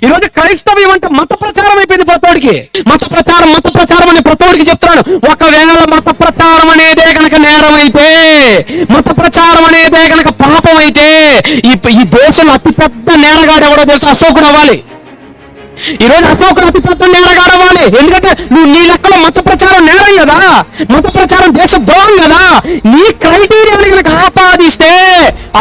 ఈరోజు క్రైస్తవ్యం అంటే మత ప్రచారం అయిపోయింది ప్రతోడికి. మత ప్రచారం అని ప్రతోడికి చెప్తున్నాడు. ఒకవేళ మత ప్రచారం అనేదే కనుక నేరం అయితే, మత ప్రచారం అనేదే కనుక పాపం అయితే, ఈ దేశంలో అతిపెద్ద నేరగాడు ఎవడో తెలుసు? అశోకుడు అవ్వాలి. ఈరోజు అశోకుడు అతిపెద్ద నేరగాడు అవ్వాలి. ఎందుకంటే నువ్వు నీ లెక్కలో మత ప్రచారం నేరం కదా, మత ప్రచారం దేశద్రోహం కదా. నీ క్రైటీరియాని కనుక ఆపాదిస్తే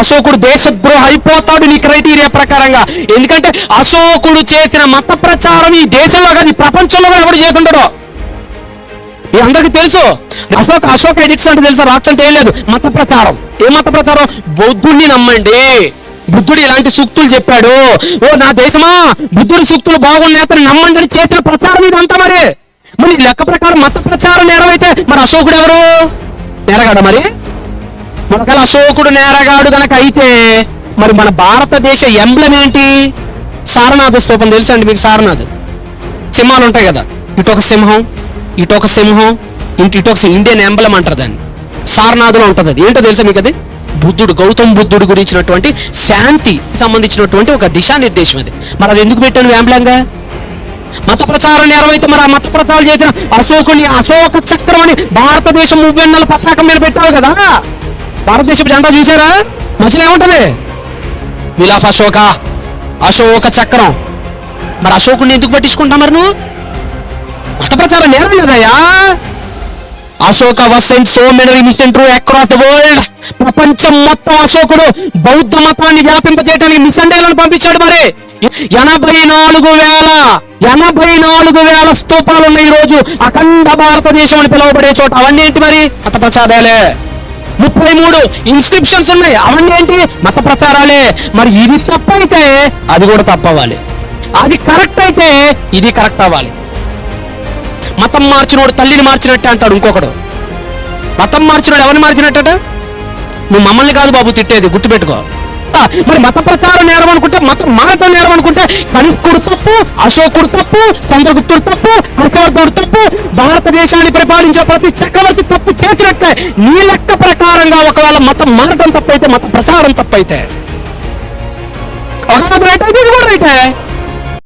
అశోకుడు దేశద్రోహం అయిపోతాడు నీ క్రైటీరియా ప్రకారంగా. ఎందుకంటే అశోకుడు చేసిన మత ప్రచారం ఈ దేశంలో కాదు, ఈ ప్రపంచంలో కూడా ఎవడు చేస్తుంటాడో ఈ అందరికి తెలుసు. అశోక్ ఎడిక్స్ అంటే తెలుసా? రాక్స్ అంటే ఏం లేదు, మత ప్రచారం. ఏ మత ప్రచారం? బౌద్ధుడిని నమ్మండి, బుద్ధుడు ఇలాంటి సూక్తులు చెప్పాడు, ఓ నా దేశమా బుద్ధుడి సూక్తులు బాగున్నాయి అతను నమ్మండి అని చేసిన ప్రచారం ఇదంతా. మరి లెక్క ప్రకారం మత ప్రచారం నేరం అయితే మరి అశోకుడు ఎవరు? నేరగాడు. మరి మనకల అశోకుడు నేరగాడు గనక అయితే మరి మన భారతదేశ ఎంబ్లం ఏంటి? సారనాథ స్తూపం తెలుసా అండి మీకు? సారనాథ్ సింహాలు ఉంటాయి కదా, ఇటొక సింహం ఇటొక సింహం, ఇటొక ఇండియన్ ఎంబ్లం అంటారు దాన్ని. సారనాథ్లో ఉంటుంది. అది ఏంటో తెలుసా మీకు? అది బుద్ధుడు, గౌతమ్ బుద్ధుడు గురించినటువంటి శాంతి సంబంధించినటువంటి ఒక దిశానిర్దేశం అది. మరి అది ఎందుకు పెట్టాను వ్యాంబ్లంగా? మత ప్రచారం నేరం అయితే మరి ఆ మత ప్రచారం చేసిన అశోకుని అశోక చక్రం అని భారతదేశం మువ్వెన్నెల పతాకం మీద పెట్టావు కదా. భారతదేశం జెండా చూసారా? మధ్యలో ఏముంటది? విల్ ఆఫ్ అశోక, అశోక చక్రం. మరి అశోకుని ఎందుకు పట్టించుకుంటా? మరి నువ్వు మత ప్రచారం నేరం కదయ్యా. Ashoka was sent so many mission through across the world. ప్రపంచం మొత్తం అశోకుడు బౌద్ధ మతాన్ని వ్యాపింపజేయడానికి మిషనరీలను పంపించాడు. మరి 84,000 స్తూపాలు ఉన్నాయి ఈరోజు అఖండ భారతదేశం అని పిలువబడే చోట. అవన్నీ ఏంటి? మరి మత ప్రచారాలే. 33 ఇన్స్క్రిప్షన్స్ ఉన్నాయి, అవన్నీ ఏంటి? మత ప్రచారాలే. మరి ఇది తప్పైతే అది కూడా తప్పవ్వాలి, అది కరెక్ట్ అయితే ఇది కరెక్ట్ అవ్వాలి. మతం మార్చినోడు తల్లిని మార్చినట్టే అంటాడు ఇంకొకడు. మతం మార్చినోడు ఎవరిని మార్చినట్ట? నువ్వు మమ్మల్ని కాదు బాబు తిట్టేది, గుర్తుపెట్టుకో. మరి మత ప్రచారం నేరం అనుకుంటే, మతం మారటం నేరం అనుకుంటే కనిష్కుడు తప్పు, అశోకుడు తప్పు, చంద్రగుప్తుడు తప్పు, హర్షవర్ధనుడు తప్పు, భారతదేశాన్ని పరిపాలించిన ప్రతి చక్రవర్తి తప్పు చేసినట్లే. నీ లెక్క ప్రకారంగా ఒకవేళ మతం మారటం తప్పైతే, మత ప్రచారం తప్పైతే, ఒక రైట్ అయితే ఇది కూడా రైటే.